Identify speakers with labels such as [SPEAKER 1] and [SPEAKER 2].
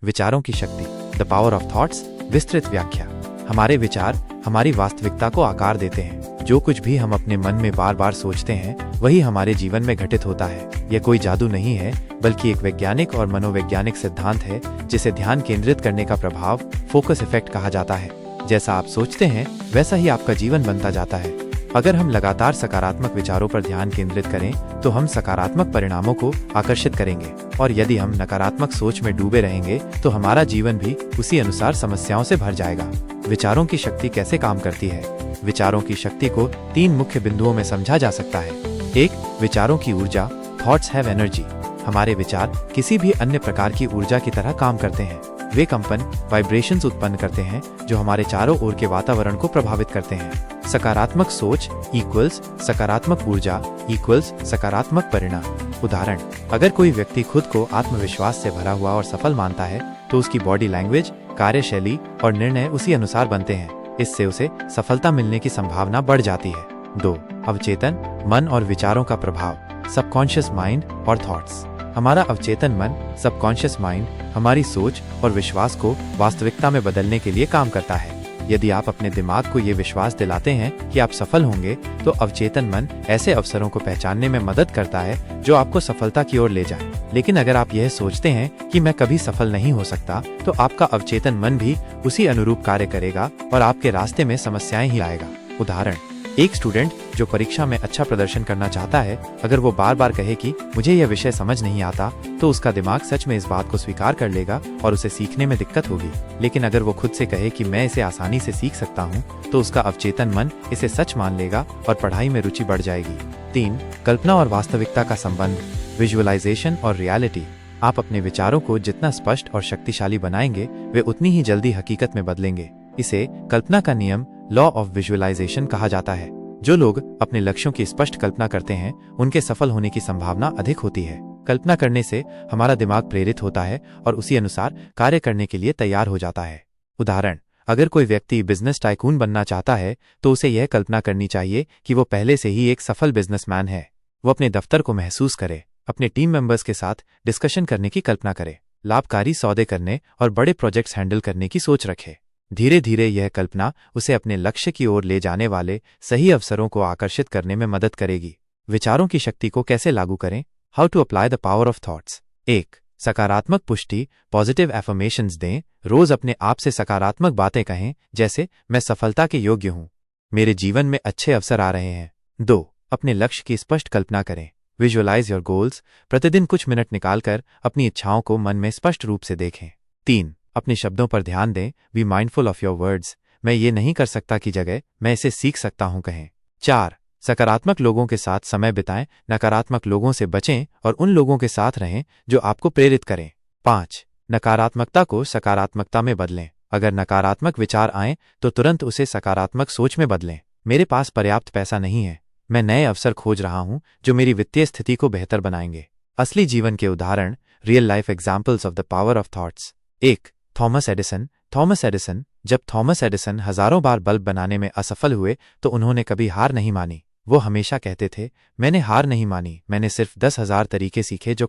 [SPEAKER 1] विचारों की शक्ति, द पावर ऑफ थॉट्स। विस्तृत व्याख्या। हमारे विचार हमारी वास्तविकता को आकार देते हैं। जो कुछ भी हम अपने मन में बार बार सोचते हैं वही हमारे जीवन में घटित होता है। यह कोई जादू नहीं है, बल्कि एक वैज्ञानिक और मनोवैज्ञानिक सिद्धांत है जिसे ध्यान केंद्रित करने का प्रभाव, फोकस इफेक्ट कहा जाता है। जैसा आप सोचते हैं वैसा ही आपका जीवन बनता जाता है। अगर हम लगातार सकारात्मक विचारों पर ध्यान केंद्रित करें तो हम सकारात्मक परिणामों को आकर्षित करेंगे, और यदि हम नकारात्मक सोच में डूबे रहेंगे तो हमारा जीवन भी उसी अनुसार समस्याओं से भर जाएगा। विचारों की शक्ति कैसे काम करती है? विचारों की शक्ति को 3 मुख्य बिंदुओं में समझा जा सकता है। 1. विचारों की ऊर्जा, थॉट्स हैव एनर्जी। हमारे विचार किसी भी अन्य प्रकार की ऊर्जा की तरह काम करते हैं। वे कंपन, वाइब्रेशंस उत्पन्न करते हैं जो हमारे चारों ओर के वातावरण को प्रभावित करते हैं। सकारात्मक सोच इक्वल्स सकारात्मक ऊर्जा इक्वल्स सकारात्मक परिणाम। उदाहरण, अगर कोई व्यक्ति खुद को आत्मविश्वास से भरा हुआ और सफल मानता है तो उसकी बॉडी लैंग्वेज, कार्यशैली और निर्णय उसी अनुसार बनते हैं। इससे उसे सफलता मिलने की संभावना बढ़ जाती है। 2. अवचेतन मन और विचारों का प्रभाव, सबकॉन्शियस माइंड और थॉट्स। हमारा अवचेतन मन, सबकॉन्शियस माइंड, हमारी सोच और विश्वास को वास्तविकता में बदलने के लिए काम करता है। यदि आप अपने दिमाग को ये विश्वास दिलाते हैं कि आप सफल होंगे तो अवचेतन मन ऐसे अवसरों को पहचानने में मदद करता है जो आपको सफलता की ओर ले जाए। लेकिन अगर आप यह सोचते हैं कि मैं कभी सफल नहीं हो सकता, तो आपका अवचेतन मन भी उसी अनुरूप कार्य करेगा और आपके रास्ते में समस्याएं ही आएगा। उदाहरण, एक स्टूडेंट जो परीक्षा में अच्छा प्रदर्शन करना चाहता है, अगर वो बार बार कहे कि मुझे यह विषय समझ नहीं आता, तो उसका दिमाग सच में इस बात को स्वीकार कर लेगा और उसे सीखने में दिक्कत होगी। लेकिन अगर वो खुद से कहे कि मैं इसे आसानी से सीख सकता हूँ, तो उसका अवचेतन मन इसे सच मान लेगा और पढ़ाई में रुचि बढ़ जाएगी। 3. कल्पना और वास्तविकता का संबंध, विजुअलाइजेशन और रियलिटी। आप अपने विचारों को जितना स्पष्ट और शक्तिशाली बनाएंगे, वे उतनी ही जल्दी हकीकत में बदलेंगे। इसे कल्पना का नियम, लॉ ऑफ विजुअलाइजेशन कहा जाता है। जो लोग अपने लक्ष्यों की स्पष्ट कल्पना करते हैं उनके सफल होने की संभावना अधिक होती है। कल्पना करने से हमारा दिमाग प्रेरित होता है और उसी अनुसार कार्य करने के लिए तैयार हो जाता है। उदाहरण, अगर कोई व्यक्ति बिजनेस टाइकून बनना चाहता है तो उसे यह कल्पना करनी चाहिए कि वो पहले से ही एक सफल बिजनेसमैन है। वो अपने दफ्तर को महसूस करे, अपने टीम मेंबर्स के साथ डिस्कशन करने की कल्पना करे, लाभकारी सौदे करने और बड़े प्रोजेक्ट्स हैंडल करने की सोच रखे। धीरे धीरे यह कल्पना उसे अपने लक्ष्य की ओर ले जाने वाले सही अवसरों को आकर्षित करने में मदद करेगी। विचारों की शक्ति को कैसे लागू करें? How to apply the power of thoughts. 1. सकारात्मक पुष्टि, पॉजिटिव एफर्मेशंस दें। रोज अपने आप से सकारात्मक बातें कहें, जैसे मैं सफलता के योग्य हूँ, मेरे जीवन में अच्छे अवसर आ रहे हैं। 2. अपने लक्ष्य की स्पष्ट कल्पना करें, विजुअलाइज योर गोल्स। प्रतिदिन कुछ मिनट निकालकर अपनी इच्छाओं को मन में स्पष्ट रूप से देखें। 3. अपने शब्दों पर ध्यान दें, be mindful of your words. मैं ये नहीं कर सकता की जगह मैं इसे सीख सकता हूं कहें। 4. सकारात्मक लोगों के साथ समय बिताएं, नकारात्मक लोगों से बचें और उन लोगों के साथ रहें जो आपको प्रेरित करें। 5. नकारात्मकता को सकारात्मकता में बदलें। अगर नकारात्मक विचार आएं तो तुरंत उसे सकारात्मक सोच में बदलें। मेरे पास पर्याप्त पैसा नहीं है, मैं नए अवसर खोज रहा हूं जो मेरी वित्तीय स्थिति को बेहतर बनाएंगे। असली जीवन के उदाहरण, real life examples of the power of thoughts. 1. Thomas Edison. जब थॉमस एडिसन हजारों बार बल्ब बनाने में असफल हुए तो उन्होंने कभी हार नहीं मानी। वो हमेशा कहते थे, मैंने हार नहीं मानी, मैंने सिर्फ 10,000 तरीके सीखे जो